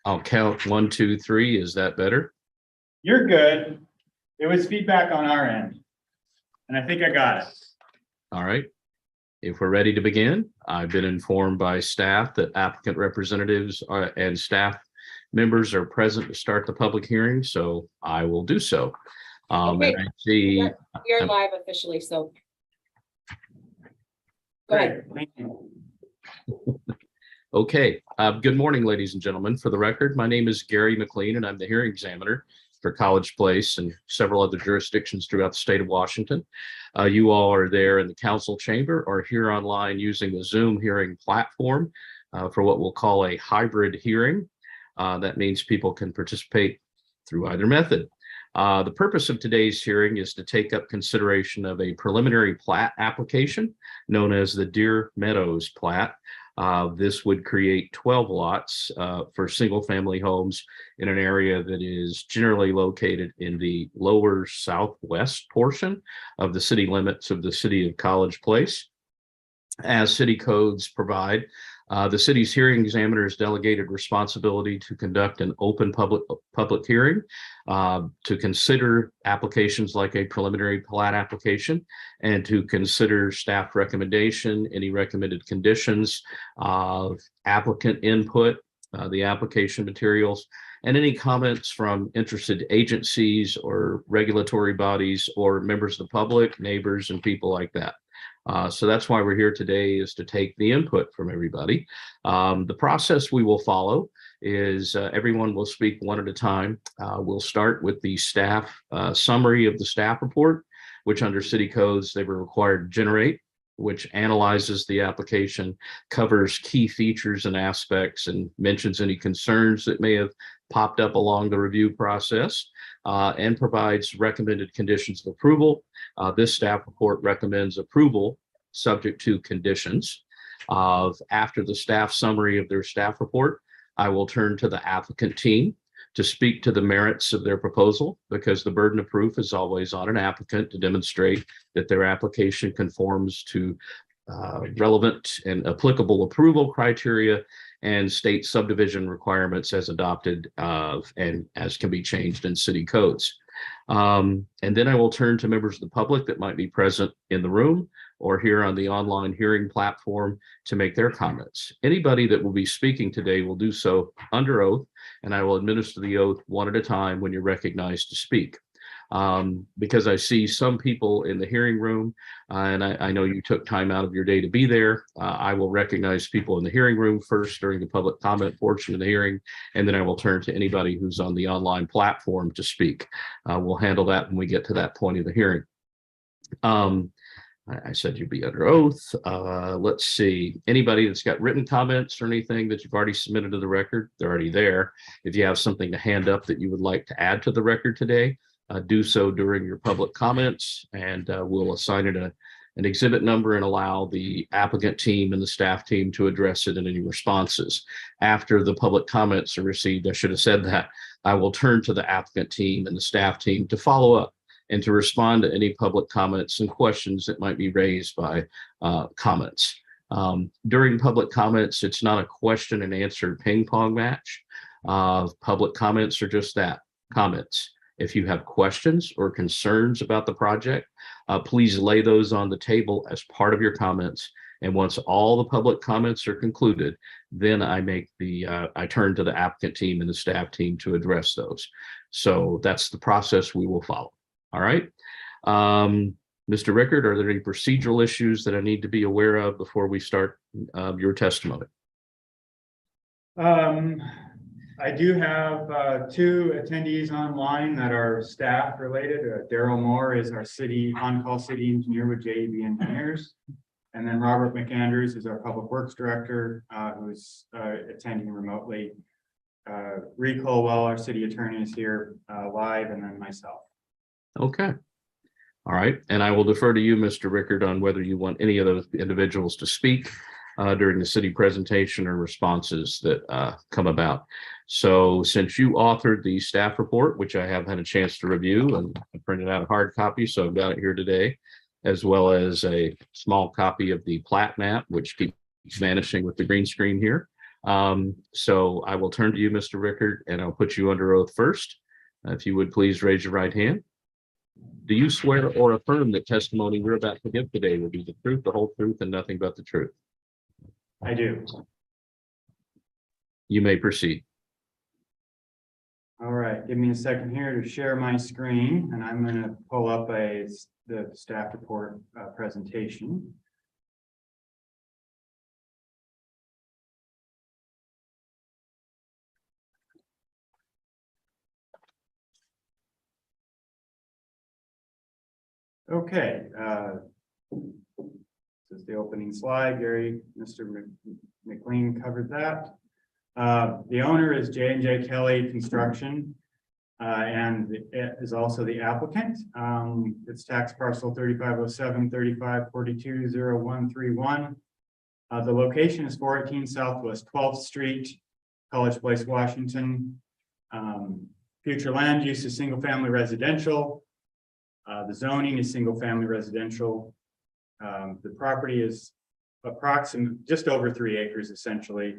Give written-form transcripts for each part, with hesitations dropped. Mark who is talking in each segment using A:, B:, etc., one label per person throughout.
A: I'll count 1, 2, 3. Is that better?
B: You're good. It was feedback on our end, and I think I got it.
A: All right. If we're ready to begin, I've been informed by staff that applicant representatives and staff members are present to start the public hearing, so I will do so.
C: Okay.
A: And I see.
C: We are live officially, so. Go ahead.
B: Great, thank you.
A: Okay. Good morning, ladies and gentlemen. For the record, my name is Gary McLean, and I'm the hearing examiner for College Place and several other jurisdictions throughout the state of Washington. You all are there in the council chamber or here online using the Zoom hearing platform for what we'll call a hybrid hearing. That means people can participate through either method. The purpose of today's hearing is to take up consideration of a preliminary plat application known as the Deer Meadows plat. This would create 12 lots for single family homes in an area that is generally located in the lower southwest portion of the city limits of the city of College Place. As city codes provide, the city's hearing examiner is delegated responsibility to conduct an open public hearing, to consider applications like a preliminary plat application, and to consider staff recommendation, any recommended conditions, applicant input, the application materials, and any comments from interested agencies or regulatory bodies or members of the public, neighbors, and people like that. So that's why we're here today, is to take the input from everybody. The process we will follow is everyone will speak one at a time. We'll start with the staff summary of the staff report, which under city codes they were required to generate, which analyzes the application, covers key features and aspects, and mentions any concerns that may have popped up along the review process, and provides recommended conditions of approval. This staff report recommends approval subject to conditions. After the staff summary of their staff report, I will turn to the applicant team to speak to the merits of their proposal, because the burden of proof is always on an applicant to demonstrate that their application conforms to relevant and applicable approval criteria and state subdivision requirements as adopted and as can be changed in city codes. And then I will turn to members of the public that might be present in the room or here on the online hearing platform to make their comments. Anybody that will be speaking today will do so under oath, and I will administer the oath one at a time when you're recognized to speak. Because I see some people in the hearing room, and I know you took time out of your day to be there. I will recognize people in the hearing room first during the public comment portion of the hearing, and then I will turn to anybody who's on the online platform to speak. We'll handle that when we get to that point of the hearing. I said you'd be under oath. Let's see. Anybody that's got written comments or anything that you've already submitted to the record, they're already there. If you have something to hand up that you would like to add to the record today, do so during your public comments, and we'll assign it an exhibit number and allow the applicant team and the staff team to address it in any responses. After the public comments are received, I should have said that, I will turn to the applicant team and the staff team to follow up and to respond to any public comments and questions that might be raised by comments. During public comments, it's not a question and answer ping pong match. Public comments are just that, comments. If you have questions or concerns about the project, please lay those on the table as part of your comments. And once all the public comments are concluded, then I turn to the applicant team and the staff team to address those. So that's the process we will follow. All right. Mr. Rickard, are there any procedural issues that I need to be aware of before we start your testimony?
B: I do have two attendees online that are staff related. Daryl Moore is our on-call city engineer with JEB Engineers. And then Robert McAndrews is our public works director, who's attending remotely. Reed Colwell, our city attorney, is here live, and then myself.
A: Okay. All right. And I will defer to you, Mr. Rickard, on whether you want any of those individuals to speak during the city presentation or responses that come about. So since you authored the staff report, which I have had a chance to review, and I printed out a hard copy, so I've got it here today, as well as a small copy of the plat map, which keeps vanishing with the green screen here. So I will turn to you, Mr. Rickard, and I'll put you under oath first. If you would please raise your right hand. Do you swear or affirm that testimony we're about to give today will be the truth, the whole truth, and nothing but the truth?
B: I do.
A: You may proceed.
B: All right, give me a second here to share my screen, and I'm going to pull up the staff report presentation. Okay, this is the opening slide. Gary, Mr. McLean covered that. The owner is J&J Kelly Construction, and it is also the applicant. It's tax parcel 3507-3542-0131. The location is 418 Southwest 12th Street, College Place, Washington. Future land use is single-family residential. The zoning is single-family residential. The property is approximately just over 3 acres, essentially.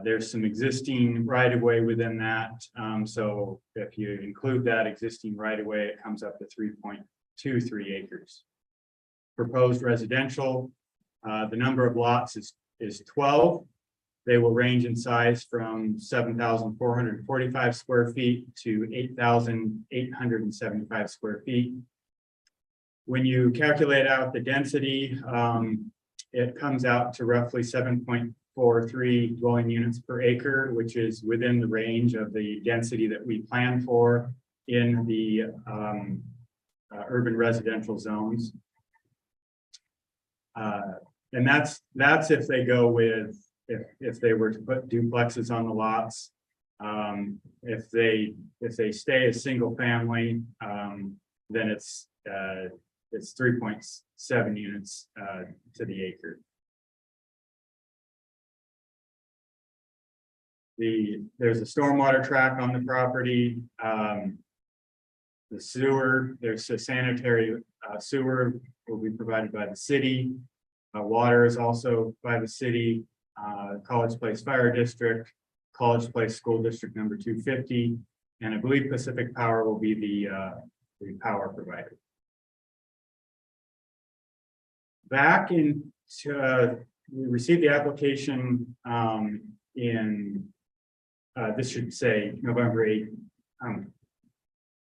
B: There's some existing right-of-way within that. So if you include that existing right-of-way, it comes up to 3.23 acres. Proposed residential, the number of lots is 12. They will range in size from 7,445 square feet to 8,875 square feet. When you calculate out the density, it comes out to roughly 7.43 dwelling units per acre, which is within the range of the density that we plan for in the urban residential zones. And that's if they go with, if they were to put duplexes on the lots. If they stay as single family, then it's 3.7 units to the acre. There's a stormwater tract on the property. The sewer, there's a sanitary sewer will be provided by the city. Water is also by the city. College Place Fire District, College Place School District number 250, and I believe Pacific Power will be the power provider. Back in, we received the application in, this should say November 8th.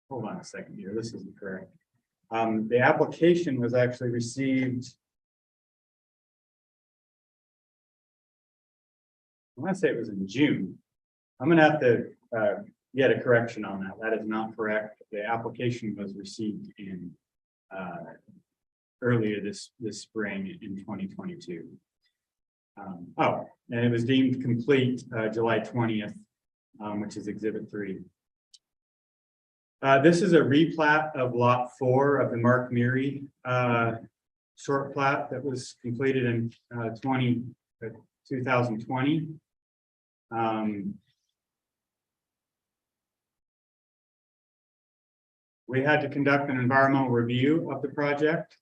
B: Hold on a second here, this isn't correct. The application was actually received, I want to say it was in June. I'm going to have to get a correction on that. That is not correct. The application was received in earlier this spring in 2022. Oh, and it was deemed complete July 20th, which is Exhibit 3. This is a replat of Lot 4 of the Mark Meary short plat that was completed in 2020. We had to conduct an environmental review of the project.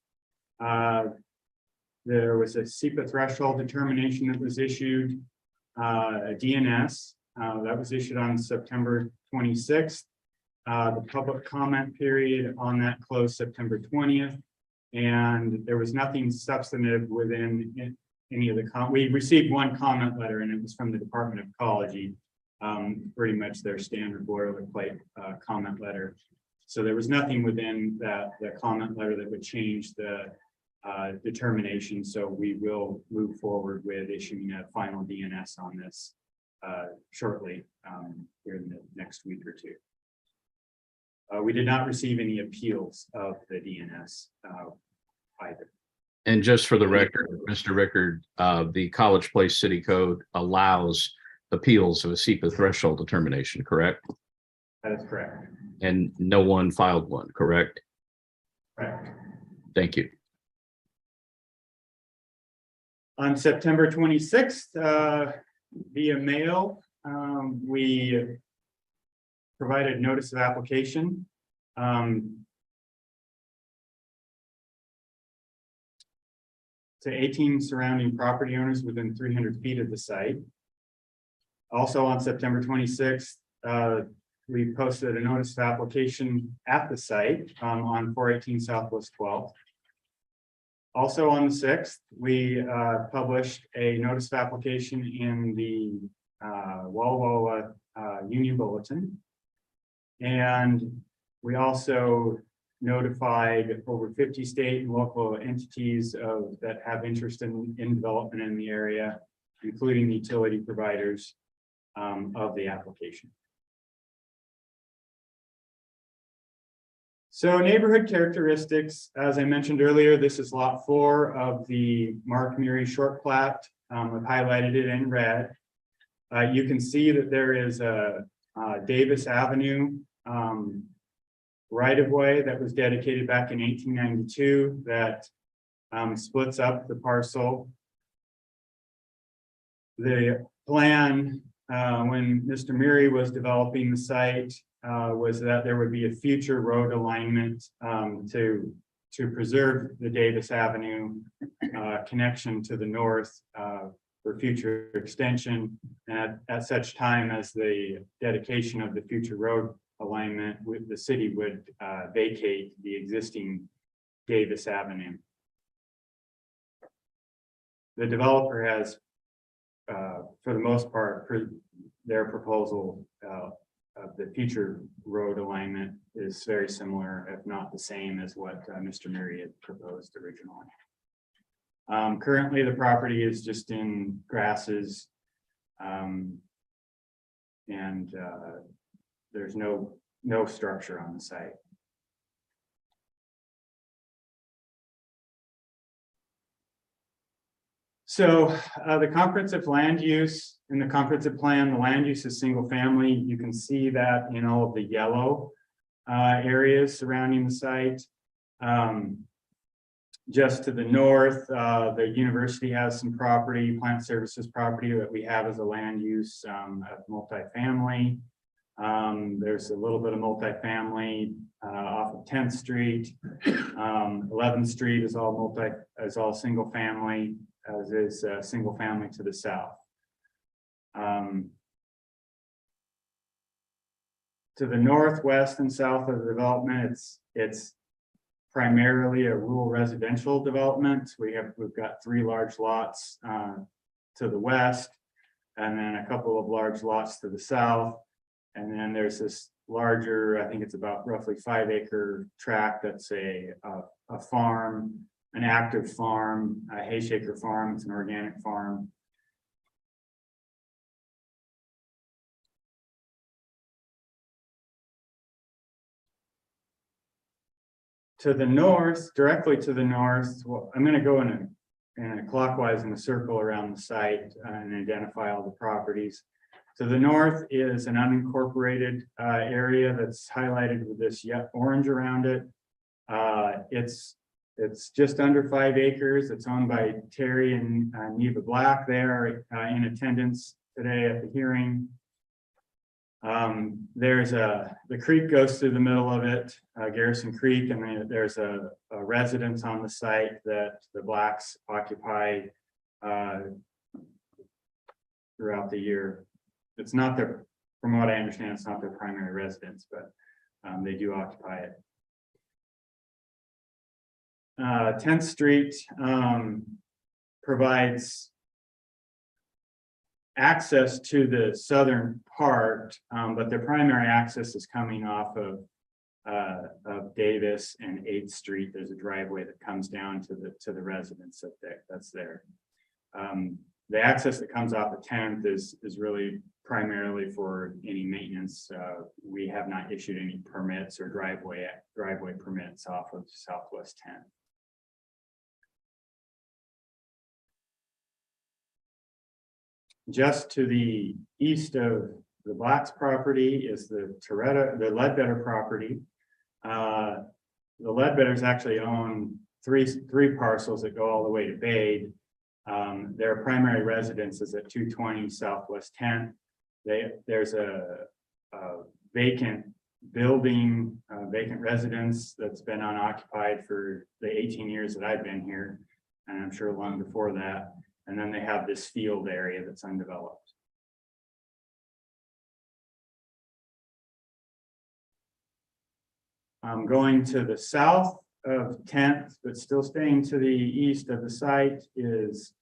B: There was a SEPA threshold determination that was issued, a DNS that was issued on September 26th. The public comment period on that closed September 20th, and there was nothing substantive within any of the we received one comment letter, and it was from the Department of Ecology, pretty much their standard boilerplate comment letter. So there was nothing within the comment letter that would change the determination. So we will move forward with issuing a final DNS on this shortly, here in the next week or two. We did not receive any appeals of the DNS either.
A: And just for the record, Mr. Rickard, the College Place City Code allows appeals of a SEPA threshold determination, correct?
B: That is correct.
A: And no one filed one, correct?
B: Correct.
A: Thank you.
B: On September 26th, via mail, we provided notice of application. To 18 surrounding property owners within 300 feet of the site. Also on September 26th, we posted a notice of application at the site on 418 Southwest 12th. Also on the 6th, we published a notice of application in the Walla Union Bulletin. And we also notified over 50 state and local entities that have interest in development in the area, including utility providers of the application. So neighborhood characteristics, as I mentioned earlier, this is lot 4 of the Mark Murray short plat. I've highlighted it in red. You can see that there is a Davis Avenue right-of-way that was dedicated back in 1892 that splits up the parcel. The plan when Mr. Murray was developing the site was that there would be a future road alignment to preserve the Davis Avenue connection to the north for future extension, and at such time as the dedication of the future road alignment, the city would vacate the existing Davis Avenue. The developer has, for the most part, their proposal of the future road alignment is very similar, if not the same, as what Mr. Murray had proposed originally. Currently, the property is just in grasses, and there's no structure on the site. So the comprehensive land use in the comprehensive plan, the land use is single family. You can see that in all of the yellow areas surrounding the site. Just to the north, the university has some property, plant services property that we have as a land use of multifamily. There's a little bit of multifamily off of 10th Street. 11th Street is all single family, as is single family to the south. To the northwest and south of the development, it's primarily a rural residential development. We've got 3 large lots to the west, and then a couple of large lots to the south. And then there's this larger, I think it's about roughly 5-acre tract that's a farm, an active farm, a hay shaker farm. It's an organic farm. To the north, directly to the north, well, I'm going to go in a clockwise in a circle around the site and identify all the properties. To the north is an unincorporated area that's highlighted with this orange around it. It's just under 5 acres. It's owned by Terry and Neva Black. They are in attendance today at the hearing. The creek goes through the middle of it, Garrison Creek, and then there's a residence on the site that the Blacks occupy throughout the year. It's not their, from what I understand, it's not their primary residence, but they do occupy it. 10th Street provides access to the southern part, but their primary access is coming off of Davis and 8th Street. There's a driveway that comes down to the residence that's there. The access that comes off of 10th is really primarily for any maintenance. We have not issued any permits or driveway permits off of Southwest 10th. Just to the east of the Blacks property is the Ledbetter property. The Ledbetters actually own three parcels that go all the way to Bade. Their primary residence is at 220 Southwest 10th. There's a vacant building, vacant residence that's been unoccupied for the 18 years that I've been here, and I'm sure long before that. And then they have this field area that's undeveloped. Going to the south of 10th, but still staying to the east of the site is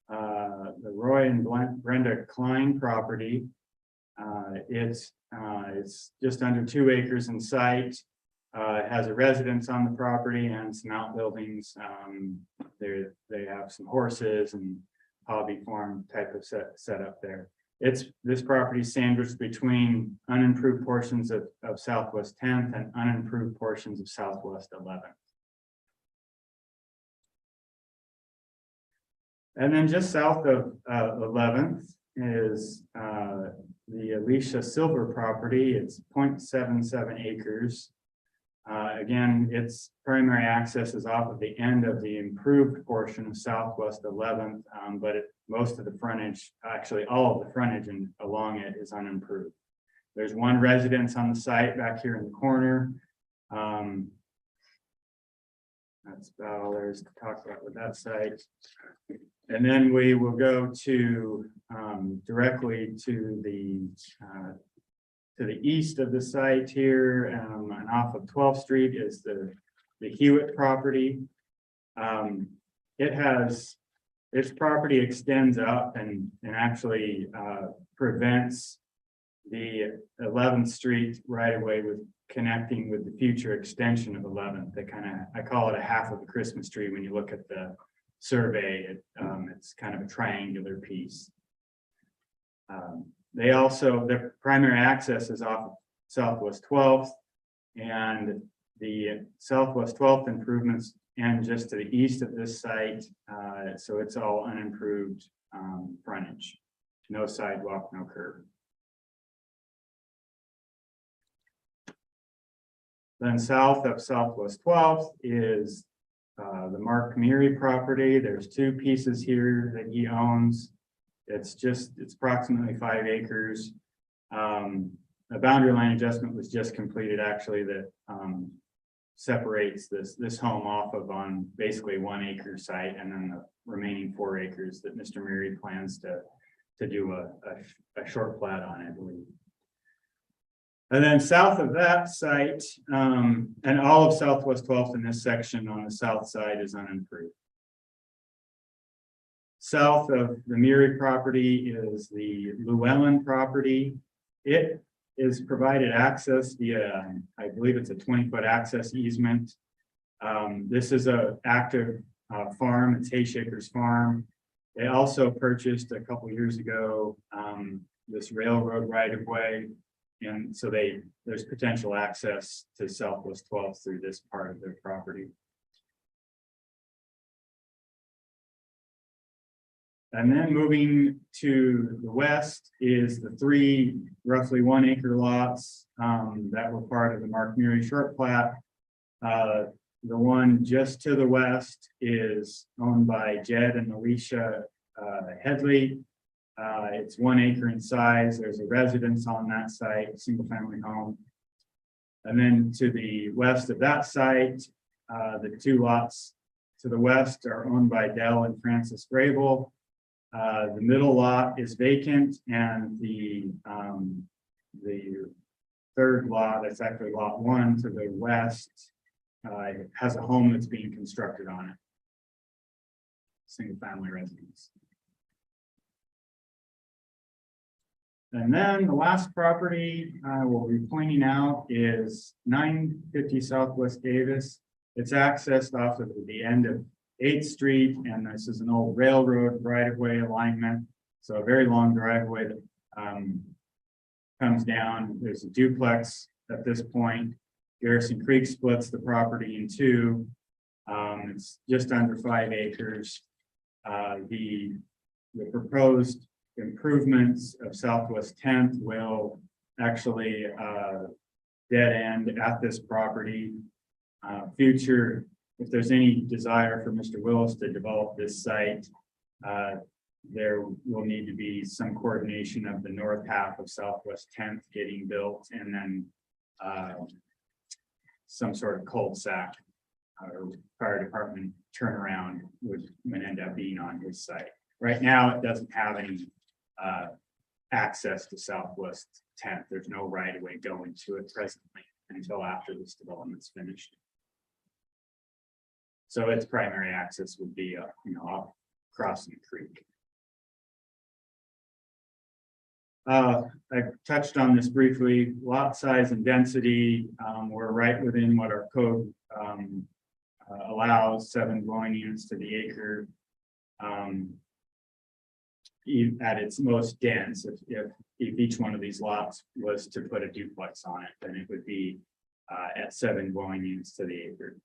B: the Roy and Brenda Klein property. It's just under 2 acres in site. It has a residence on the property and some outbuildings. They have some horses and hobby farm type of setup there. This property sandwiched between unimproved portions of Southwest 10th and unimproved portions of Southwest 11th. And then just south of 11th is the Alicia Silver property. It's 0.77 acres. Again, its primary access is off of the end of the improved portion of Southwest 11th, but most of the frontage, actually all of the frontage along it is unimproved. There's one residence on the site back here in the corner. That's about all there is to talk about with that site. And then we will go to directly to the east of the site here, and off of 12th Street is the Hewitt property. Its property extends up and actually prevents the 11th Street right away with connecting with the future extension of 11th. I call it a half of a Christmas tree. When you look at the survey, it's kind of a triangular piece. Their primary access is off of Southwest 12th, and the Southwest 12th improvements and just to the east of this site. So it's all unimproved frontage, no sidewalk, no curb. Then south of Southwest 12th is the Mark Meary property. There's 2 pieces here that he owns. It's approximately 5 acres. A boundary line adjustment was just completed, actually, that separates this home off of on basically 1 acre site, and then the remaining 4 acres that Mr. Meary plans to do a short plat on, I believe. And then south of that site, and all of Southwest 12th in this section on the south side is unimproved. South of the Meary property is the Llewellyn property. It is provided access via, I believe it's a 20-foot access easement. This is an active farm. It's Hayshakers Farm. They also purchased a couple years ago this railroad right-of-way. And so there's potential access to Southwest 12th through this part of their property. And then moving to the west is the 3 roughly 1 acre lots that were part of the Mark Meary short plat. The one just to the west is owned by Jed and Alicia Headley. It's 1 acre in size. There's a residence on that site, a single family home. And then to the west of that site, the 2 lots to the west are owned by Dell and Francis Grable. The middle lot is vacant, and the 3rd lot, that's actually lot 1 to the west, has a home that's being constructed on it. Single family residence. And then the last property I will be pointing out is 950 Southwest Davis. It's accessed off of the end of 8th Street, and this is an old railroad right-of-way alignment. So a very long driveway that comes down. There's a duplex at this point. Garrison Creek splits the property in 2. It's just under 5 acres. The proposed improvements of Southwest 10th will actually dead end at this property. Future, if there's any desire for Mr. Willis to develop this site, there will need to be some coordination of the north half of Southwest 10th getting built, and then some sort of cul-de-sac or fire department turnaround would end up being on his site. Right now, it doesn't have any access to Southwest 10th. There's no right of way going to it presently. until after this development's finished. So its primary access would be, off crossing the creek. I touched on this briefly. Lot size and density, we're right within what our code allows, 7 dwelling units to the acre. At its most dense, if each one of these lots was to put a duplex on it, then it would be at 7 dwelling units to the acre.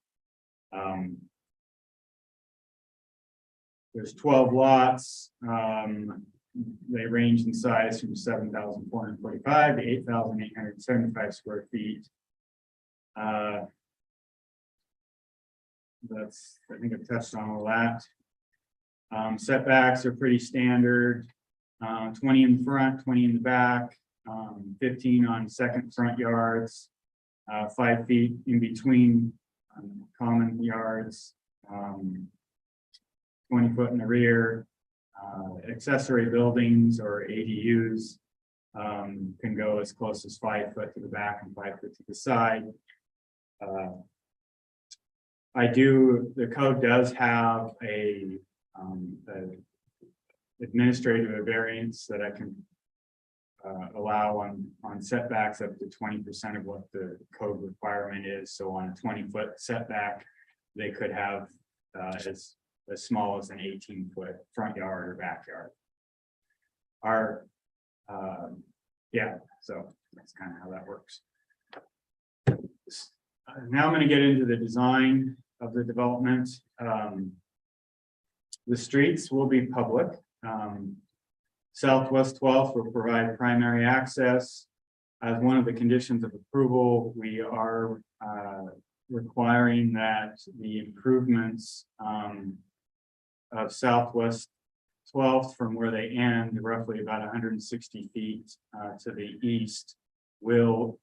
B: There's 12 lots. They range in size from 7,445 to 8,875 square feet. That's, I think I've touched on all that. Setbacks are pretty standard. 20 in the front, 20 in the back, 15 on second front yards, 5 feet in between common yards, 20 foot in the rear. Accessory buildings or ADUs can go as close as 5 foot to the back and 5 foot to the side. The code does have a administrative variance that I can allow on setbacks up to 20% of what the code requirement is. So on a 20-foot setback, they could have as small as an 18-foot front yard or backyard. So that's kind of how that works. Now I'm going to get into the design of the development. The streets will be public. Southwest 12th will provide primary access. As one of the conditions of approval, we are requiring that the improvements of Southwest 12th from where they end, roughly about 160 feet to the east, will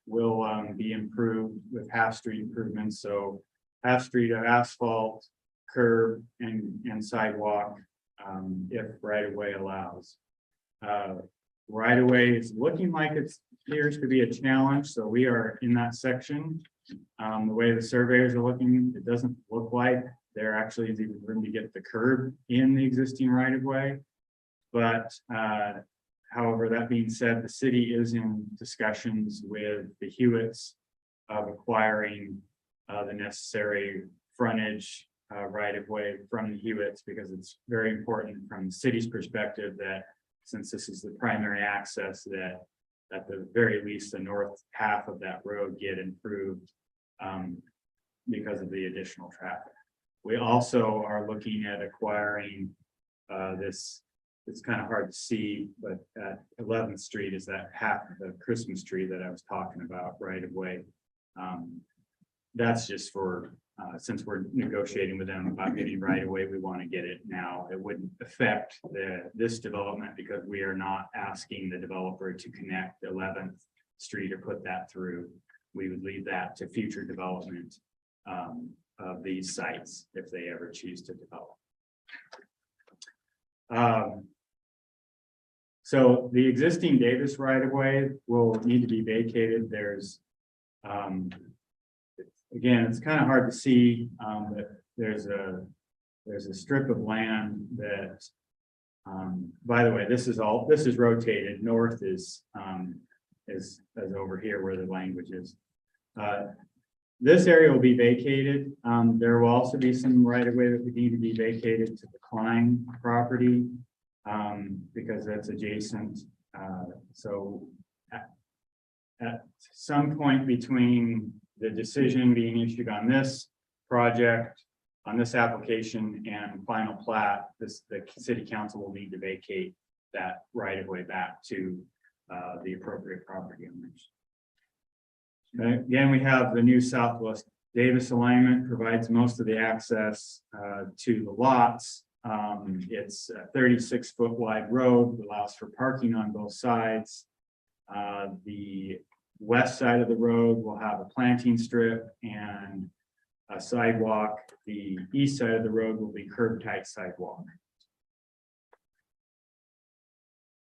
B: be improved with half-street improvements. So half-street asphalt, curb, and sidewalk, if right-of-way allows. Right-of-way is looking like it appears to be a challenge, so we are in that section. The way the surveyors are looking, it doesn't look like there actually is even room to get the curb in the existing right-of-way. But however, that being said, the city is in discussions with the Hewitts of acquiring the necessary frontage right-of-way from the Hewitts, because it's very important from the city's perspective that since this is the primary access, that at the very least the north half of that road get improved because of the additional traffic. We also are looking at acquiring this. It's kind of hard to see, but at 11th Street is that half of the Christmas tree that I was talking about right away. That's just for since we're negotiating with them about getting right away, we want to get it now. It wouldn't affect this development because we are not asking the developer to connect 11th Street or put that through. We would leave that to future development of these sites if they ever choose to develop. So the existing Davis right-of-way will need to be vacated. There's again, it's kind of hard to see that there's a strip of land that by the way, this is rotated. North is over here where the language is. This area will be vacated. There will also be some right-of-way that would need to be vacated to the Klein property because that's adjacent. So at some point between the decision being issued on this project, on this application and final plat, the city council will need to vacate that right-of-way back to the appropriate property owners. Again, we have the new Southwest Davis alignment provides most of the access to the lots. It's a 36-foot wide road that allows for parking on both sides. The west side of the road will have a planting strip and a sidewalk. The east side of the road will be curb tight sidewalk.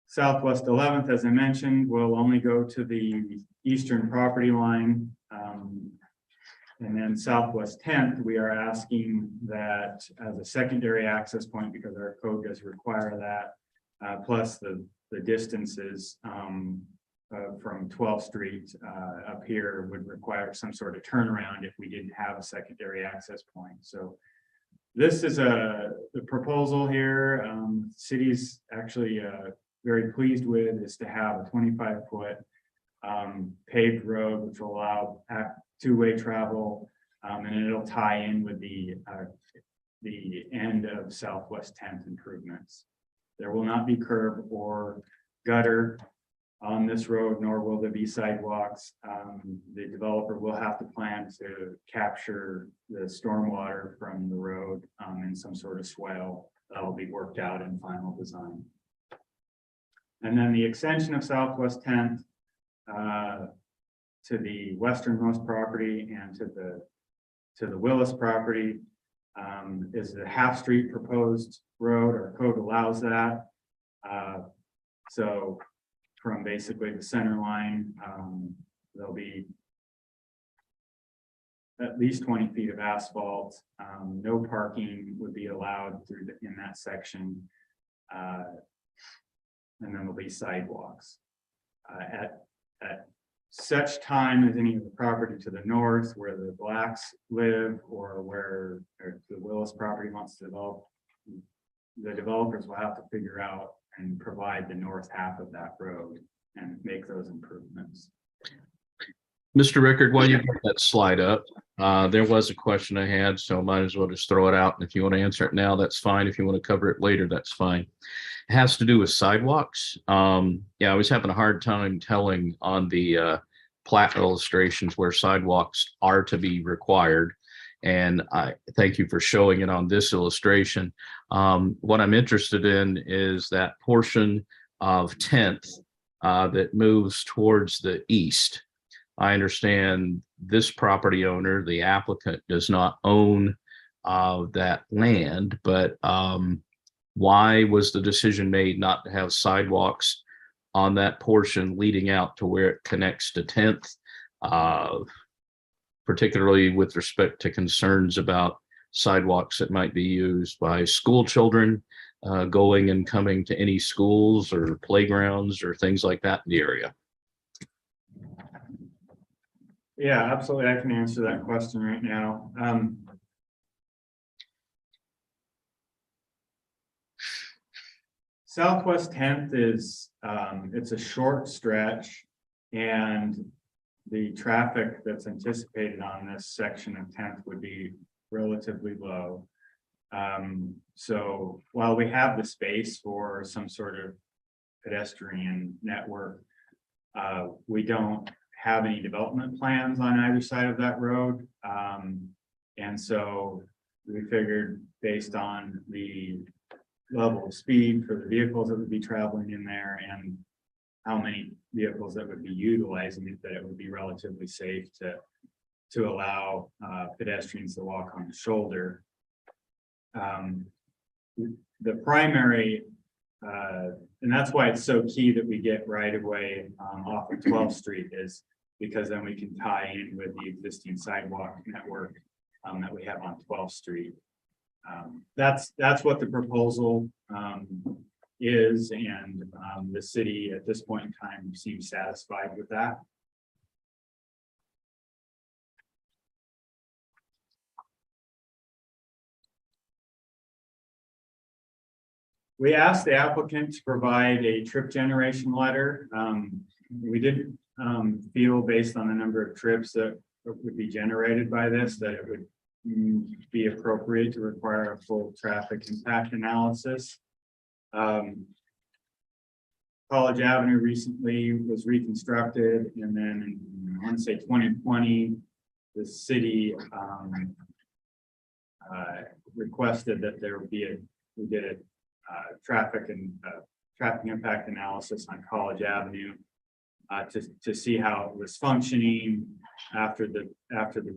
B: Southwest 11th, as I mentioned, will only go to the eastern property line. And then Southwest 10th, we are asking that as a secondary access point, because our code does require that, plus the distances from 12th Street up here would require some sort of turnaround if we didn't have a secondary access point. So this is the proposal here. City's actually very pleased with is to have a 25-foot paved road, which will allow two-way travel, and it'll tie in with the end of Southwest 10th improvements. There will not be curb or gutter on this road, nor will there be sidewalks. The developer will have to plan to capture the stormwater from the road in some sort of swale that will be worked out in final design. And then the extension of Southwest 10th to the westernmost property and to the Willis property is the half street proposed road. Our code allows that. So from basically the center line, there'll be at least 20 feet of asphalt. No parking would be allowed in that section. And then there'll be sidewalks. At such time as any of the property to the north where the Blacks live or where the Willis property wants to develop, the developers will have to figure out and provide the north half of that road and make those improvements.
A: Mr. Rickard, while you put that slide up, there was a question I had, so I might as well just throw it out. And if you want to answer it now, that's fine. If you want to cover it later, that's fine. It has to do with sidewalks. Yeah, I was having a hard time telling on the Plat illustrations where sidewalks are to be required. And I thank you for showing it on this illustration. What I'm interested in is that portion of 10th that moves towards the east. I understand this property owner, the applicant, does not own that land, but why was the decision made not to have sidewalks on that portion leading out to where it connects to 10th, particularly with respect to concerns about sidewalks that might be used by school children going and coming to any schools or playgrounds or things like that in the area?
B: Yeah, absolutely. I can answer that question right now. Southwest 10th is, it's a short stretch, and the traffic that's anticipated on this section of 10th would be relatively low. So while we have the space for some sort of pedestrian network, we don't have any development plans on either side of that road. And so we figured based on the level of speed for the vehicles that would be traveling in there and how many vehicles that would be utilizing it, that it would be relatively safe to allow pedestrians to walk on the shoulder. The primary, and that's why it's so key that we get right away off of 12th Street, is because then we can tie in with the existing sidewalk network that we have on 12th Street. That's what the proposal is, and the city at this point in time seems satisfied with that. We asked the applicant to provide a trip generation letter. We didn't feel, based on the number of trips that would be generated by this, that it would be appropriate to require a full traffic impact analysis. College Avenue recently was reconstructed, and then I want to say 2020, the city requested that there would be we did a traffic impact analysis on College Avenue to see how it was functioning after the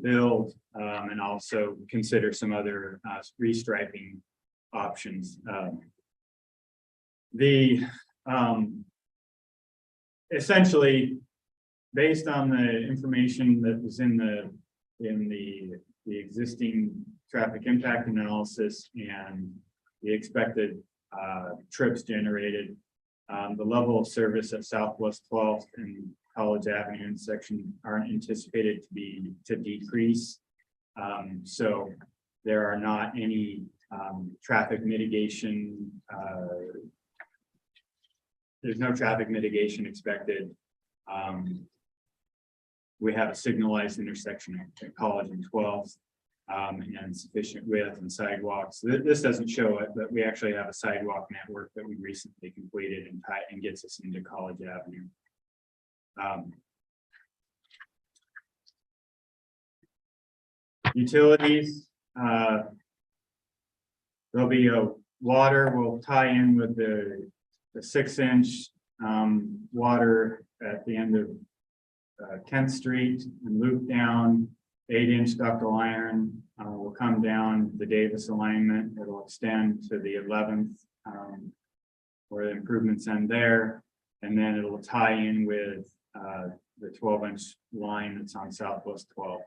B: build, and also consider some other restriping options. Essentially based on the information that was in the existing traffic impact analysis and the expected trips generated, the level of service at Southwest 12th and College Avenue intersection aren't anticipated to decrease. So there are not any traffic mitigation. There's no traffic mitigation expected. We have a signalized intersection at College and 12th and sufficient width and sidewalks. This doesn't show it, but we actually have a sidewalk network that we recently completed and gets us into College Avenue. Utilities, there'll be a water will tie in with the 6-inch water at the end of 10th Street and loop down. 8-inch ductile iron will come down the Davis alignment. It'll extend to the 11th where the improvements end there. And then it'll tie in with the 12-inch line that's on Southwest 12th.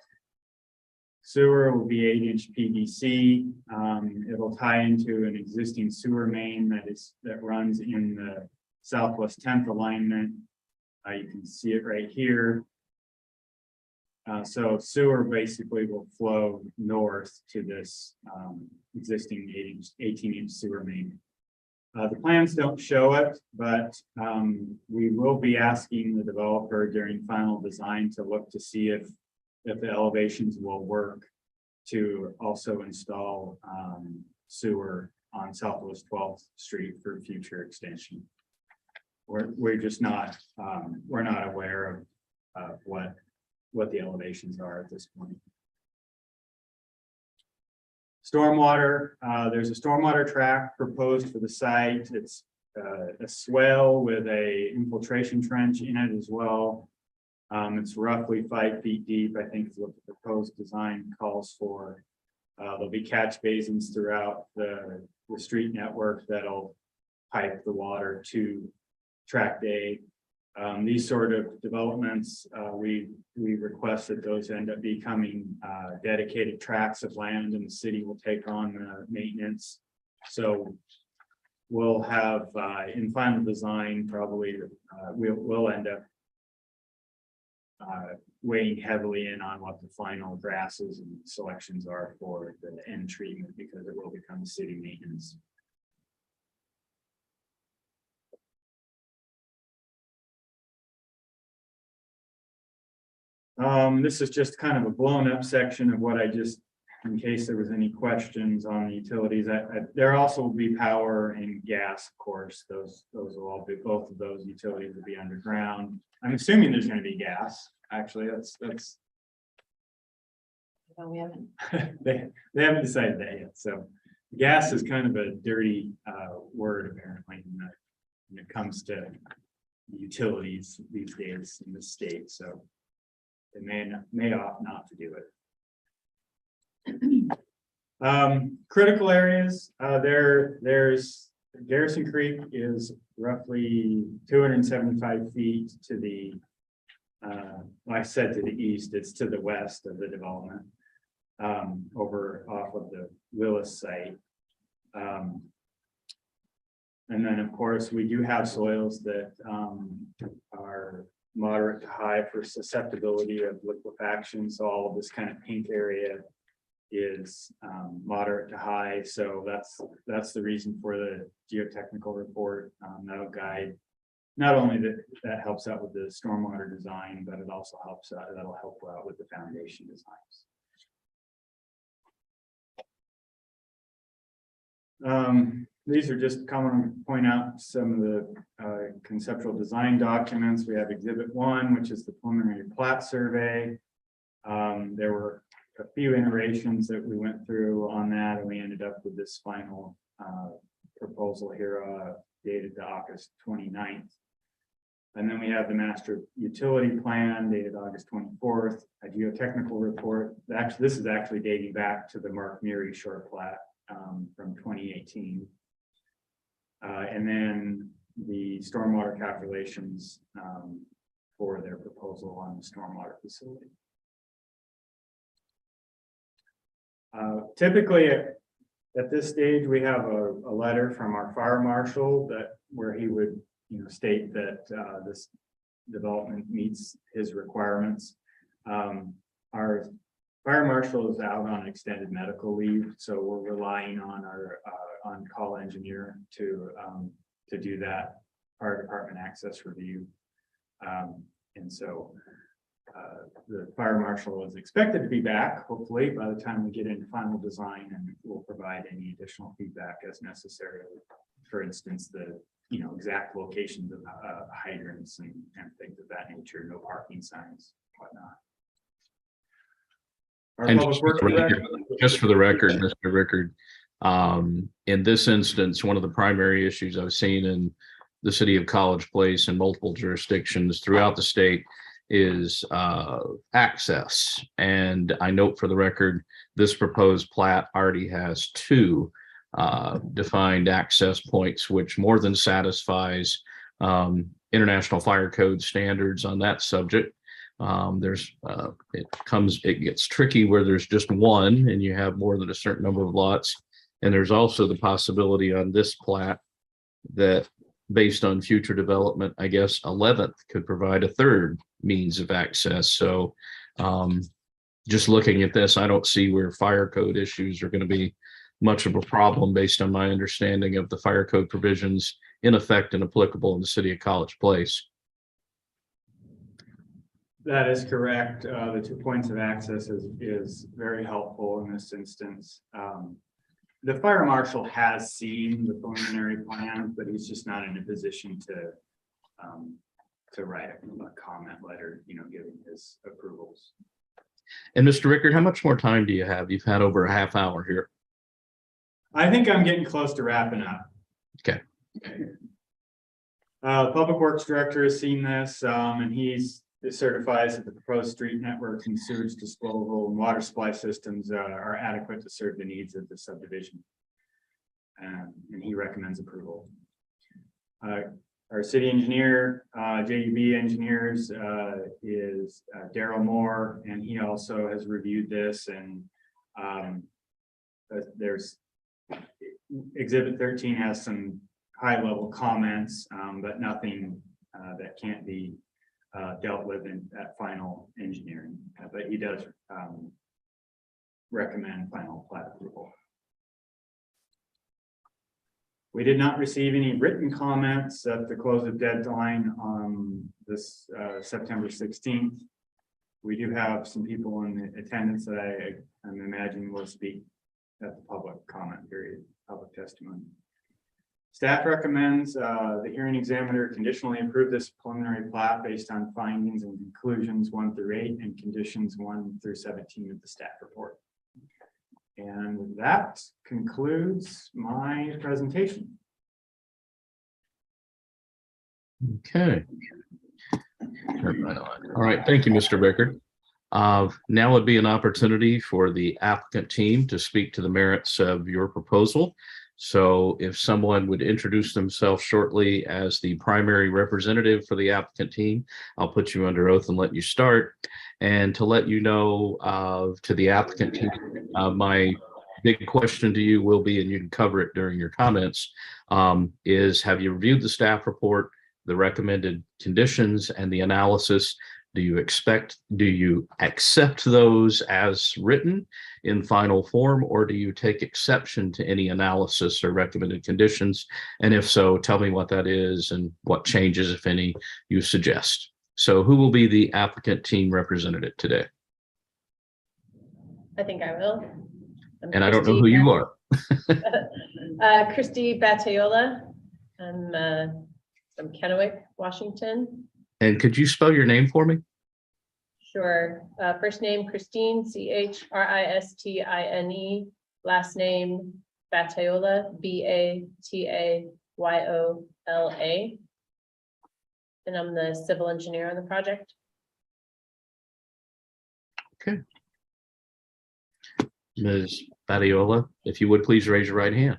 B: Sewer will be 8-inch PVC. It'll tie into an existing sewer main that runs in the Southwest 10th alignment. You can see it right here. So sewer basically will flow north to this existing 18-inch sewer main. The plans don't show it, but we will be asking the developer during final design to look to see if the elevations will work to also install sewer on Southwest 12th Street for future extension. We're just not we're not aware of what the elevations are at this point. Stormwater, there's a stormwater track proposed for the site. It's a swale with a infiltration trench in it as well. It's roughly 5 feet deep, I think is what the proposed design calls for. There'll be catch basins throughout the street network that'll pipe the water to tract A. These sort of developments, we request that those end up becoming dedicated tracts of land, and the city will take on the maintenance. So we'll have in final design, probably we'll end up weighing heavily in on what the final grasses and selections are for the end treatment, because it will become city maintenance. This is just kind of a blown up section of what I just, in case there was any questions on the utilities. There also will be power and gas, of course. Those will all be, both of those utilities will be underground. I'm assuming there's going to be gas. Actually, that's
C: No, we haven't.
B: they haven't decided that yet. So gas is kind of a dirty word apparently when it comes to utilities these days in the state. So they may opt not to do it. Critical areas, there's Garrison Creek is roughly 275 feet to the I said to the east, it's to the west of the development, over off of the Willis site. And then of course we do have soils that are moderate to high for susceptibility of liquefaction. So all of this kind of pink area is moderate to high. So that's the reason for the geotechnical report. That'll guide, not only that helps out with the stormwater design, but it also helps out, that'll help out with the foundation designs. These are just common to point out some of the conceptual design documents. We have Exhibit 1, which is the preliminary plat survey. There were a few iterations that we went through on that, and we ended up with this final proposal here dated to August 29th. And then we have the master utility plan dated August 24th, a geotechnical report. Actually, this is actually dating back to the Mark Murie short plat from 2018. And then the stormwater calculations for their proposal on the stormwater facility. Typically at this stage, we have a letter from our fire marshal where he would, state that this development meets his requirements. Our fire marshal is out on extended medical leave, so we're relying on our on-call engineer to do that fire department access review. And so the fire marshal is expected to be back, hopefully, by the time we get into final design, and we'll provide any additional feedback as necessary. For instance, the exact locations of hydrants and things of that nature, no parking signs, whatnot. Our
A: And
B: public works director-
A: just for the record, Mr. Rickard, in this instance, one of the primary issues I've seen in the city of College Place and multiple jurisdictions throughout the state is access. And I note for the record, this proposed plat already has two defined access points, which more than satisfies International Fire Code standards on that subject. It gets tricky where there's just one and you have more than a certain number of lots. And there's also the possibility on this plat that, based on future development, I guess 11th could provide a third means of access. So just looking at this, I don't see where fire code issues are going to be much of a problem based on my understanding of the fire code provisions in effect and applicable in the city of College Place.
B: That is correct. The 2 points of access is very helpful in this instance. The fire marshal has seen the preliminary plans, but he's just not in a position to write a comment letter, giving his approvals.
A: And Mr. Rickard, how much more time do you have? You've had over a half hour here.
B: I think I'm getting close to wrapping up.
A: Okay.
B: Public Works Director has seen this, and it certifies that the proposed street networks and sewage disposal and water supply systems are adequate to serve the needs of the subdivision. And he recommends approval. Our city engineer, JUB Engineers, is Daryl Moore, and he also has reviewed this, and there's Exhibit 13 has some high-level comments, but nothing that can't be dealt with in that final engineering, but he does recommend final plat approval. We did not receive any written comments at the close of deadline on this September 16th. We do have some people in attendance that I'm imagining will speak at the public comment period, public testimony. Staff recommends the hearing examiner conditionally approve this preliminary plat based on findings and conclusions 1 through 8 and conditions 1 through 17 of the staff report. And that concludes my presentation.
A: Okay. All right. Thank you, Mr. Rickard. Now would be an opportunity for the applicant team to speak to the merits of your proposal. So if someone would introduce themselves shortly as the primary representative for the applicant team, I'll put you under oath and let you start. And to let you know, to the applicant team, my big question to you will be, and you can cover it during your comments, is have you reviewed the staff report, the recommended conditions, and the analysis? Do you accept those as written in final form, or do you take exception to any analysis or recommended conditions? And if so, tell me what that is and what changes, if any, you suggest. So who will be the applicant team representative today?
C: I think I will.
A: And I don't know who you are.
C: Christy Battaiola. I'm from Kennewick, Washington.
A: And could you spell your name for me?
C: Sure. First name Christine, Christine. Last name Battaiola, Batayola. And I'm the civil engineer on the project.
A: Okay. Ms. Battaiola, if you would please raise your right hand.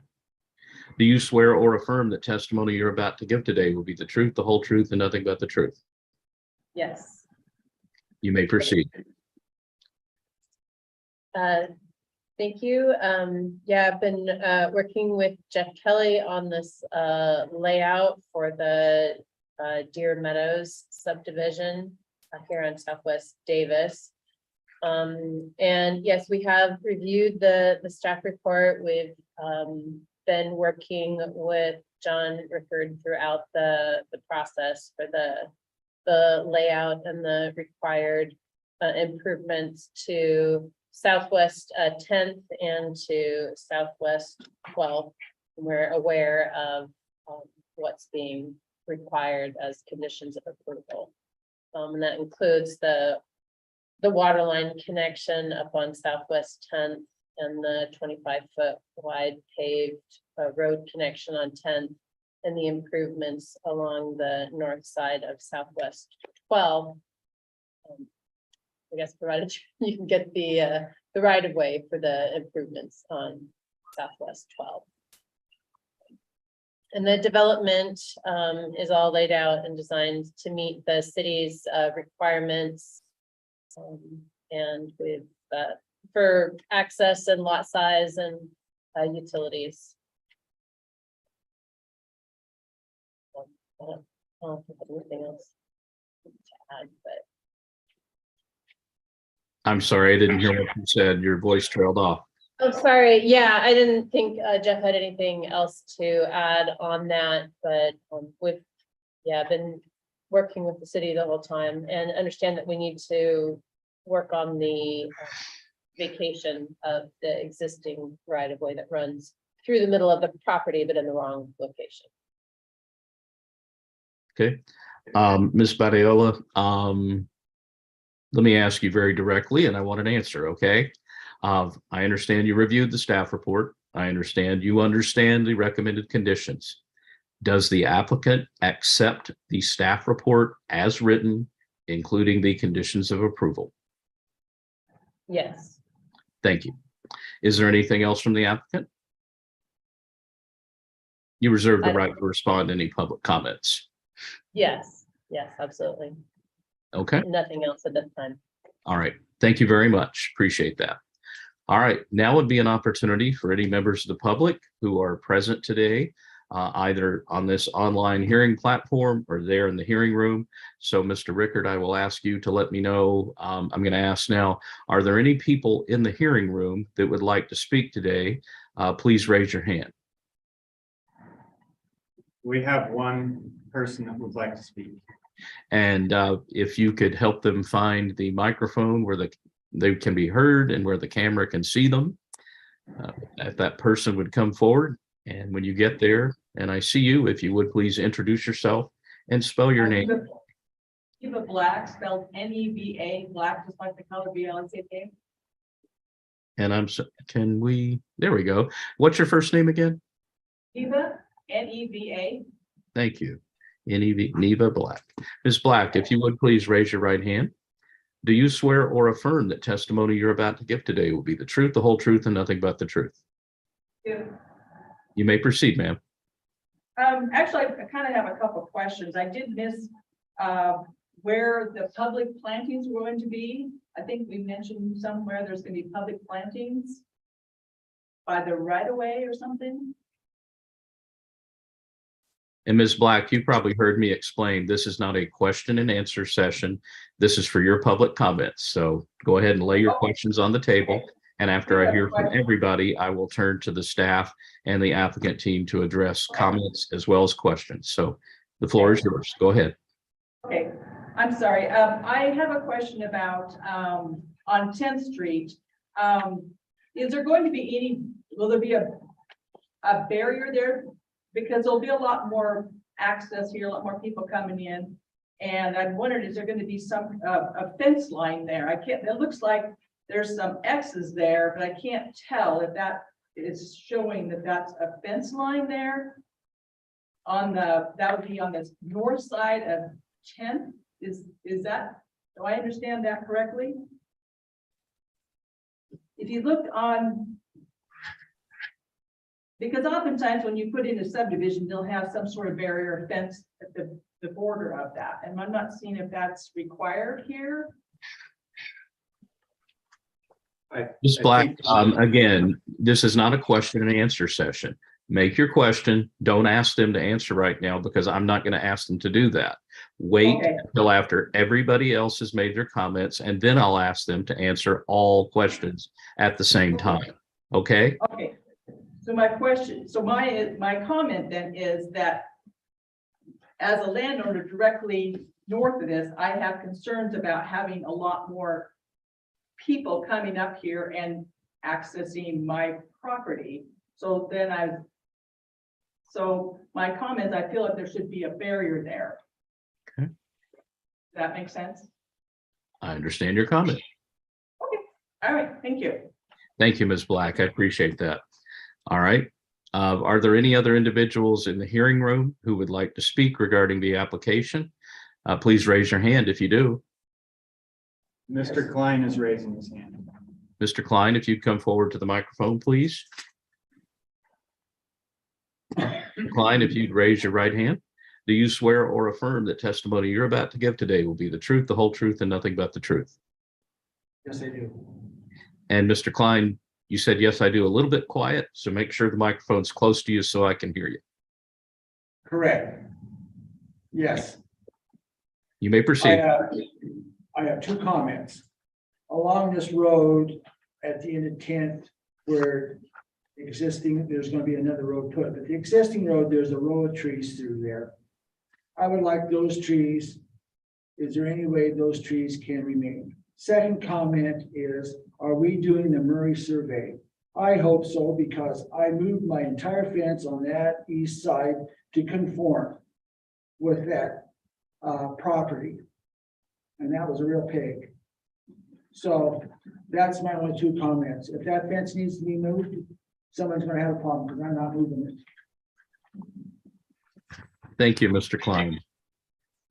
A: Do you swear or affirm that testimony you're about to give today will be the truth, the whole truth, and nothing but the truth?
C: Yes.
A: You may proceed.
C: Thank you. Yeah, I've been working with Jeff Kelly on this layout for the Deer Meadows subdivision here on Southwest Davis. And yes, we have reviewed the staff report. We've been working with John Rickard throughout the process for the layout and the required improvements to Southwest 10th and to Southwest 12th. We're aware of what's being required as conditions of approval. And that includes the water line connection up on Southwest 10th and the 25-foot wide paved road connection on 10th and the improvements along the north side of Southwest 12. I guess provided you can get the right of way for the improvements on Southwest 12. And the development is all laid out and designed to meet the city's requirements and with for access and lot size and utilities. I don't think there's anything else to add, but
A: I'm sorry, I didn't hear what you said. Your voice trailed off.
C: oh, sorry. Yeah, I didn't think Jeff had anything else to add on that, but we've been working with the city the whole time and understand that we need to work on the vacation of the existing right of way that runs through the middle of the property, but in the wrong location.
A: Okay. Ms. Badiola, let me ask you very directly, and I want an answer, okay? I understand you reviewed the staff report. I understand you understand the recommended conditions. Does the applicant accept the staff report as written, including the conditions of approval?
C: Yes.
A: Thank you. Is there anything else from the applicant? You reserve the right to respond to any public comments.
C: Yes, absolutely.
A: Okay.
C: Nothing else at this time.
A: All right. Thank you very much. Appreciate that. All right. Now would be an opportunity for any members of the public who are present today, either on this online hearing platform or there in the hearing room. So, Mr. Rickard, I will ask you to let me know. I'm going to ask now, are there any people in the hearing room that would like to speak today? Please raise your hand.
B: We have one person that would like to speak. And
A: if you could help them find the microphone where they can be heard and where the camera can see them, if that person would come forward, and when you get there and I see you, if you would please introduce yourself and spell your name.
D: Eva Black, spelled N-E-V-A, Black, just like the color B-L-A-C-K.
A: And there we go. What's your first name again?
D: Eva, N-E-V-A.
A: Thank you. Neva Black. Ms. Black, if you would please raise your right hand. Do you swear or affirm that testimony you're about to give today will be the truth, the whole truth, and nothing but the truth?
D: Yeah.
A: You may proceed, ma'am.
D: Actually, I kind of have a couple of questions. I did miss where the public plantings were going to be. I think we mentioned somewhere there's going to be public plantings by the right of way or something.
A: And Ms. Black, you probably heard me explain, this is not a question and answer session. This is for your public comments. So go ahead and lay your questions on the table. And after I hear from everybody, I will turn to the staff and the applicant team to address comments as well as questions. So the floor is yours. Go ahead.
D: Okay, I'm sorry. I have a question about on 10th Street. Is there going to be will there be a barrier there? Because there'll be a lot more access here, a lot more people coming in. And I wondered, is there going to be some a fence line there? It looks like there's some X's there, but I can't tell if that is showing that that's a fence line there. That would be on the north side of 10th. Is that, do I understand that correctly? If you look on, because oftentimes when you put in a subdivision, they'll have some sort of barrier or fence at the the border of that, and I'm not seeing if that's required here.
A: Ms.
B: I
A: Black,
B: think-
A: again, this is not a question and answer session. Make your question. Don't ask them to answer right now because I'm not going to ask them to do that. Wait
D: Okay.
A: until after everybody else has made their comments, and then I'll ask them to answer all questions at the same time. Okay?
D: Okay, so my question, so my comment then is that as a landowner directly north of this, I have concerns about having a lot more people coming up here and accessing my property. So then so my comment, I feel like there should be a barrier there.
A: Okay.
D: Does that make sense?
A: I understand your comment.
D: All right, thank you.
A: Thank you, Ms. Black. I appreciate that. All right. Are there any other individuals in the hearing room who would like to speak regarding the application? Please raise your hand if you do.
B: Mr. Klein is raising his hand.
A: Mr. Klein, if you'd come forward to the microphone, please. Klein, if you'd raise your right hand. Do you swear or affirm that testimony you're about to give today will be the truth, the whole truth, and nothing but the truth?
E: Yes, I do.
A: And Mr. Klein, you said, yes, I do, a little bit quiet, so make sure the microphone's close to you so I can hear you.
E: Correct. Yes.
A: You may
E: I
A: proceed.
E: have two comments. Along this road at the end of 10th, where there's going to be another road put, but the existing road, there's a row of trees through there. I would like those trees. Is there any way those trees can remain? Second comment is, are we doing the Murray survey? I hope so, because I moved my entire fence on that east side to conform with that property. And that was a real pig. So that's my only two comments. If that fence needs to be moved, someone's gonna have a problem because I'm not moving it.
A: Thank you, Mr. Klein.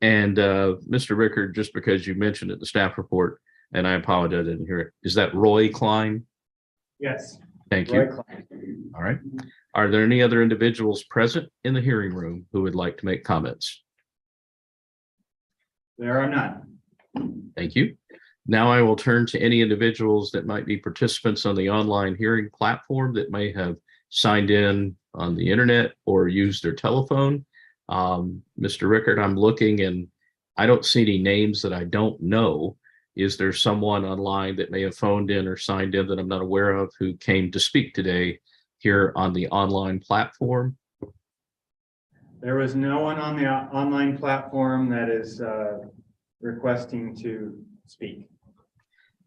A: And Mr. Rickard, just because you mentioned it, the staff report, and I apologize, I didn't hear it. Is that Roy Klein?
B: Yes.
A: Thank
B: Roy
A: you.
B: Klein.
A: All right. Are there any other individuals present in the hearing room who would like to make comments?
B: There are none.
A: Thank you. Now I will turn to any individuals that might be participants on the online hearing platform that may have signed in on the internet or used their telephone. Mr. Rickard, I'm looking and I don't see any names that I don't know. Is there someone online that may have phoned in or signed in that I'm not aware of who came to speak today here on the online platform?
B: There was no one on the online platform that is requesting to speak.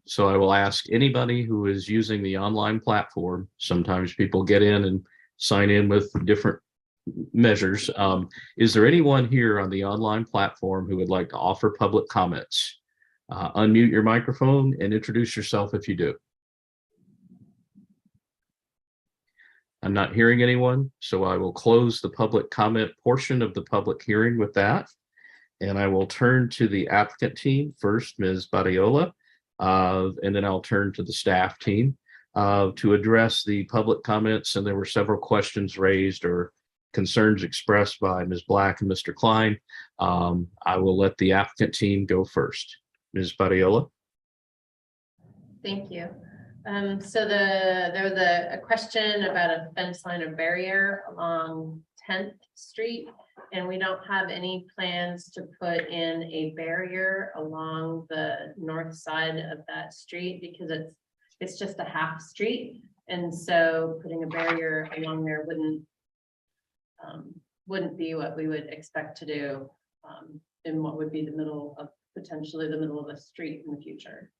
A: So I will ask anybody who is using the online platform. Sometimes people get in and sign in with different measures. Is there anyone here on the online platform who would like to offer public comments? Unmute your microphone and introduce yourself if you do. I'm not hearing anyone, so I will close the public comment portion of the public hearing with that. And I will turn to the applicant team first, Ms. Badiola, and then I'll turn to the staff team to address the public comments. And there were several questions raised or concerns expressed by Ms. Black and Mr. Klein. I will let the applicant team go first. Ms. Badiola.
C: Thank you. So there was a question about a fence line or barrier along 10th Street, and we don't have any plans to put in a barrier along the north side of that street because it's just a half street, and so putting a barrier along there wouldn't be what we would expect to do in what would be the middle of potentially the middle of the street in the future.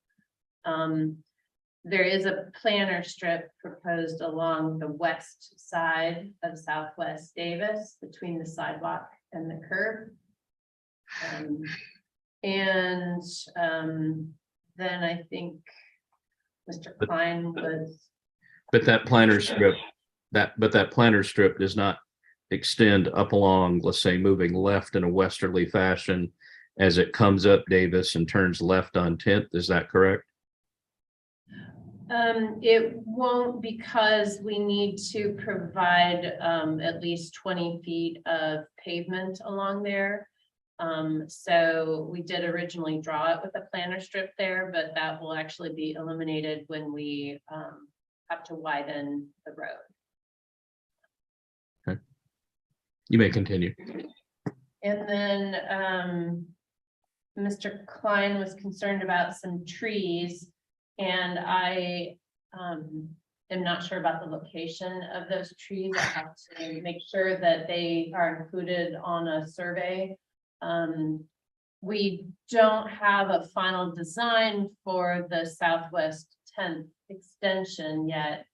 C: There is a planter strip proposed along the west side of Southwest Davis between the sidewalk and the curb. Then I think Mr. Klein was.
A: But that planter strip does not extend up along, let's say, moving left in a westerly fashion as it comes up Davis and turns left on 10th. Is that correct?
C: It won't, because we need to provide at least 20 feet of pavement along there. So we did originally draw it with a planter strip there, but that will actually be eliminated when we have to widen the road.
A: You may continue.
C: And then Mr. Klein was concerned about some trees, and I am not sure about the location of those trees. I have to make sure that they are included on a survey. We don't have a final design for the Southwest 10th extension yet.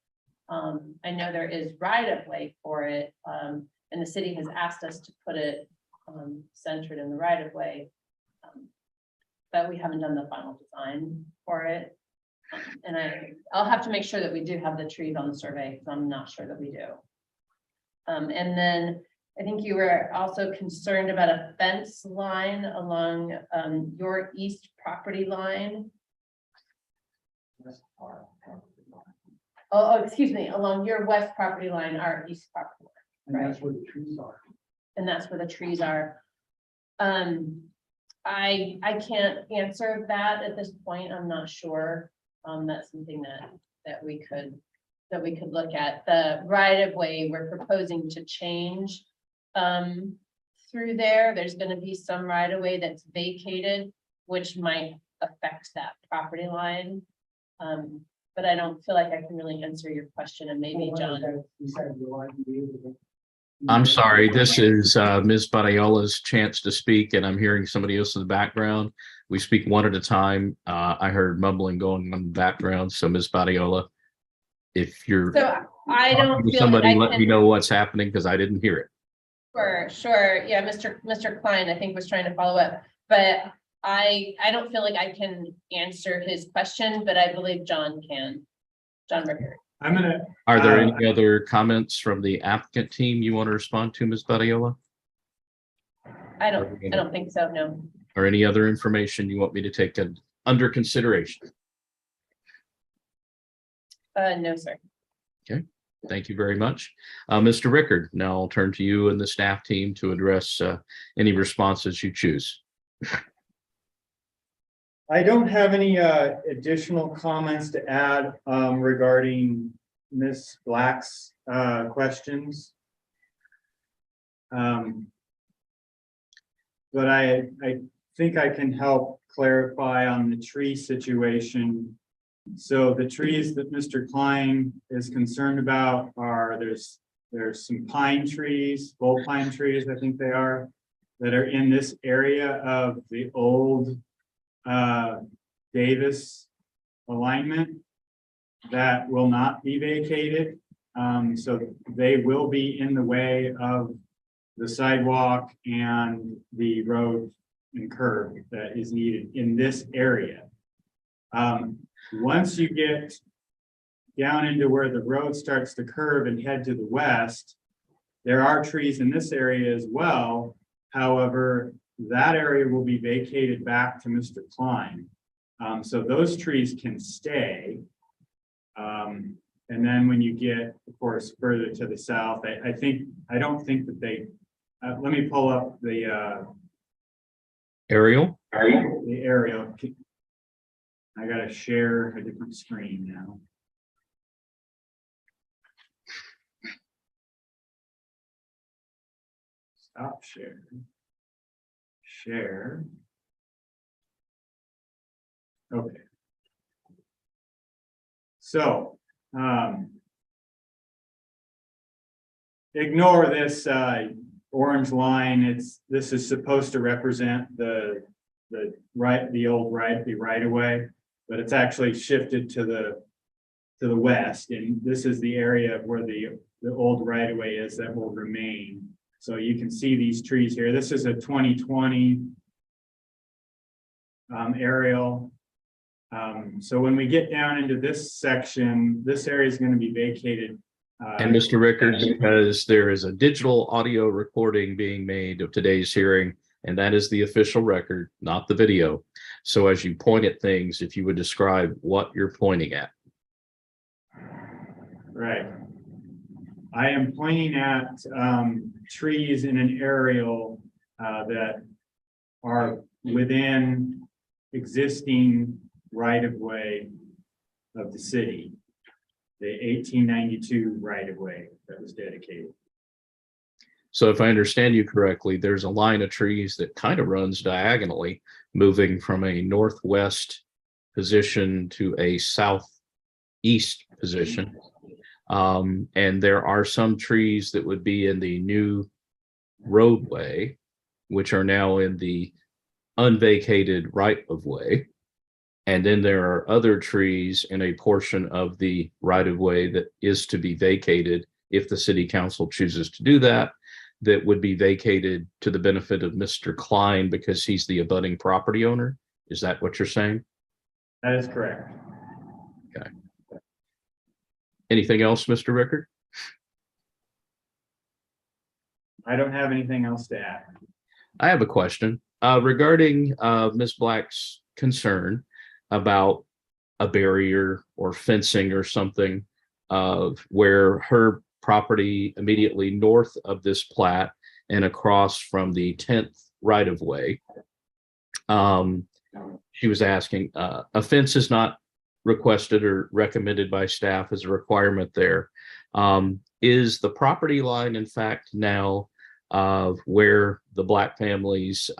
C: I know there is right of way for it, and the city has asked us to put it centered in the right of way. But we haven't done the final design for it. And I'll have to make sure that we do have the trees on the survey, because I'm not sure that we do. And then I think you were also concerned about a fence line along your east property line. Oh, excuse me, along your west property line, our east property line.
E: And that's where the trees are.
C: And that's where the trees are. I can't answer that at this point. I'm not sure. That's something that we could look at. The right of way we're proposing to change through there. There's going to be some right of way that's vacated, which might affect that property line. But I don't feel like I can really answer your question, and maybe John.
A: I'm sorry, this is Ms. Badiola's chance to speak, and I'm hearing somebody else in the background. We speak one at a time. I heard mumbling going on in the background, so Ms. Badiola, if you're
C: So I don't feel
A: somebody
C: that I
A: let
C: can.
A: me know what's happening, because I didn't hear it.
C: Sure. Yeah, Mr. Klein, I think, was trying to follow up, but I don't feel like I can answer his question, but I believe John can. John Rickard.
B: I'm gonna,
A: Are there any other comments from the applicant team you want to respond to, Ms. Badiola?
C: I don't think so, no.
A: Or any other information you want me to take under consideration?
C: No, sir.
A: Thank you very much. Mr. Rickard, now I'll turn to you and the staff team to address any responses you choose.
B: I don't have any additional comments to add regarding Ms. Black's questions. But I think I can help clarify on the tree situation. So the trees that Mr. Klein is concerned about are there's some pine trees, bull pine trees, I think they are, that are in this area of the old Davis alignment that will not be vacated. So they will be in the way of the sidewalk and the road and curb that is needed in this area. Once you get down into where the road starts to curve and head to the west, there are trees in this area as well. However, that area will be vacated back to Mr. Klein. So those trees can stay. And then when you get, of course, further to the south, I don't think that they, let me pull up the
A: Ariel?
B: aerial. I gotta share a different screen now. Stop share. Share. Okay. So, ignore this orange line. This is supposed to represent the old right of way, but it's actually shifted to the west, and this is the area where the old right of way is that will remain. So you can see these trees here. This is a 2020 aerial. So when we get down into this section, this area is going to be vacated.
A: And Mr. Rickard, because there is a digital audio recording being made of today's hearing, and that is the official record, not the video. So as you point at things, if you would describe what you're pointing at.
B: Right. I am pointing at trees in an aerial that are within existing right-of-way of the city. The 1892 right-of-way that was dedicated.
A: So if I understand you correctly, there's a line of trees that kind of runs diagonally, moving from a northwest position to a southeast position. And there are some trees that would be in the new roadway, which are now in the unvacated right of way. And then there are other trees in a portion of the right of way that is to be vacated if the city council chooses to do that, that would be vacated to the benefit of Mr. Klein because he's the abutting property owner. Is that what you're saying?
B: That is correct.
A: Anything else, Mr. Rickard?
B: I don't have anything else to add.
A: I have a question regarding Ms. Black's concern about a barrier or fencing or something where her property immediately north of this plat and across from the 10th right of way. She was asking, a fence is not requested or recommended by staff as a requirement there. Is the property line, in fact, now where the Black family's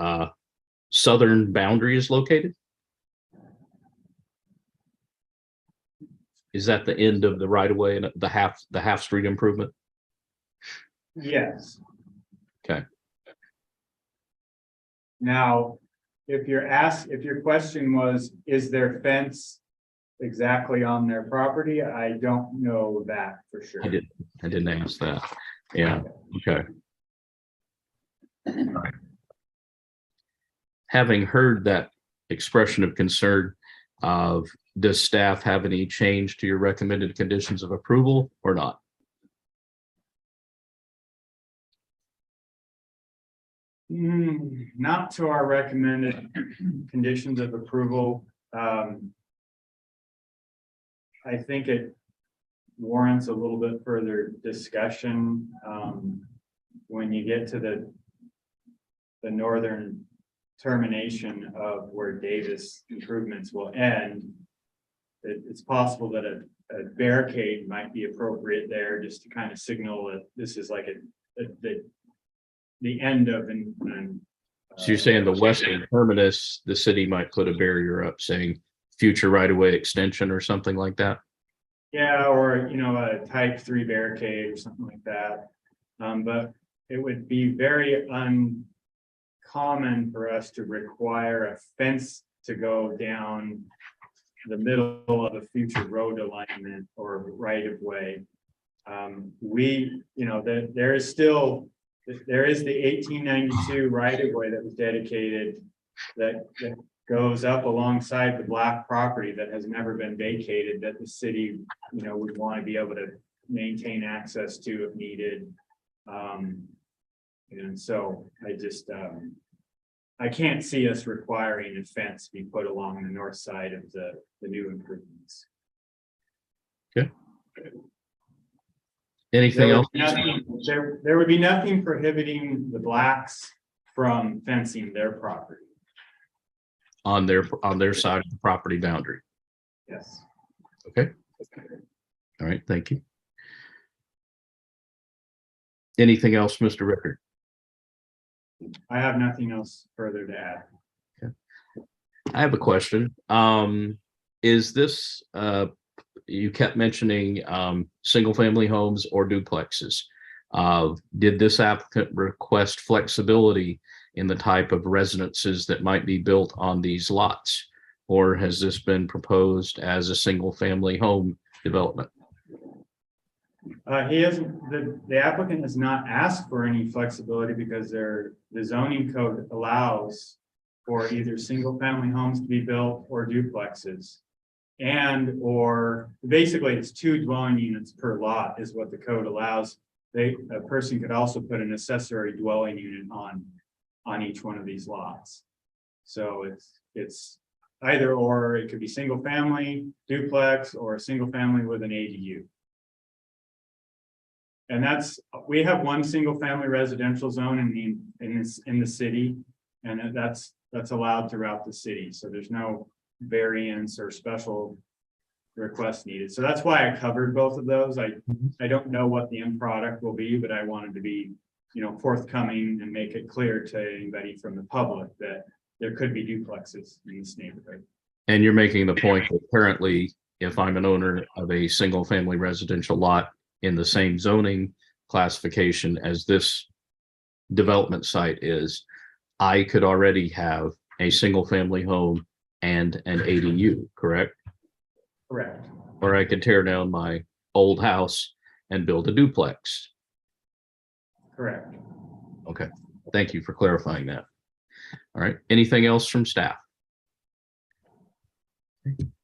A: southern boundary is located? Is that the end of the right of way and the half street improvement?
B: Yes.
A: Okay.
B: Now, if your question was, is there fence exactly on their property? I don't know that for sure.
A: I didn't ask that. Yeah. Okay. All right. Having heard that expression of concern, does staff have any change to your recommended conditions of approval or not?
B: Not to our recommended conditions of approval. I think it warrants a little bit further discussion when you get to the northern termination of where Davis improvements will end. It's possible that a barricade might be appropriate there just to kind of signal that this is like the end of
A: So you're saying the western terminus, the city might put a barrier up saying future right-of-way extension or something like that?
B: yeah, or a type 3 barricade or something like that. But it would be very uncommon for us to require a fence to go down the middle of a future road alignment or right of way. There is the 1892 right of way that was dedicated that goes up alongside the Black property that has never been vacated, that the city, would want to be able to maintain access to if needed. And so I can't see us requiring a fence be put along the north side of the new improvements.
A: Okay. Anything else?
B: There would be nothing prohibiting the Blacks from fencing their property.
A: On their side of the property boundary.
B: Yes.
A: Okay. All right. Thank you. Anything else, Mr. Rickard?
B: I have nothing else further to add.
A: I have a question. Is this, you kept mentioning single family homes or duplexes. Did this applicant request flexibility in the type of residences that might be built on these lots? Or has this been proposed as a single family home development?
B: The applicant has not asked for any flexibility because the zoning code allows for either single family homes to be built or duplexes. Or basically it's 2 dwelling units per lot is what the code allows. A person could also put an accessory dwelling unit on each one of these lots. So it's either or. It could be single family duplex or a single family with an ADU. And we have one single family residential zone in the city, And that's allowed throughout the city. So there's no variance or special request needed. So that's why I covered both of those. I don't know what the end product will be, but I wanted to be, forthcoming and make it clear to anybody from the public that there could be duplexes in this neighborhood.
A: And you're making the point that currently, if I'm an owner of a single family residential lot in the same zoning classification as this development site is, I could already have a single family home and an ADU, correct?
B: Correct.
A: Or I could tear down my old house and build a duplex.
B: Correct.
A: Okay, thank you for clarifying that. All right, anything else from staff?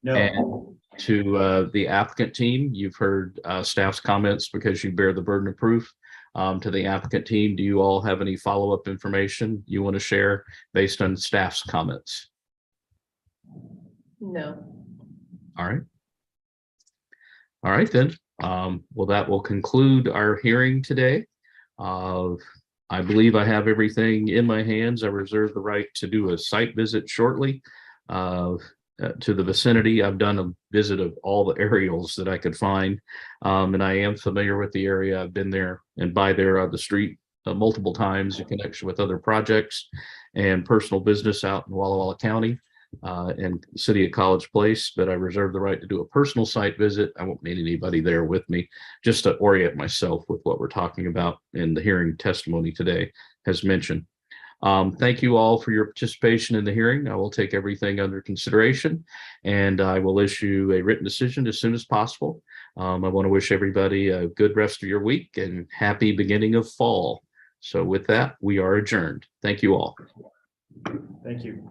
B: No,
A: And to the applicant team, you've heard staff's comments because you bear the burden of proof. To the applicant team, do you all have any follow-up information you want to share based on staff's comments?
C: No.
A: All right. All right, then. Well, that will conclude our hearing today. I believe I have everything in my hands. I reserve the right to do a site visit shortly to the vicinity. I've done a visit of all the aerials that I could find, and I am familiar with the area. I've been there and by there on the street multiple times in connection with other projects and personal business out in Walla Walla County and the city of College Place, but I reserve the right to do a personal site visit. I won't need anybody there with me, just to orient myself with what we're talking about in the hearing testimony today has mentioned. Thank you all for your participation in the hearing. I will take everything under consideration and I will issue a written decision as soon as possible. I want to wish everybody a good rest of your week and happy beginning of fall. So with that, we are adjourned. Thank you all.
B: thank you.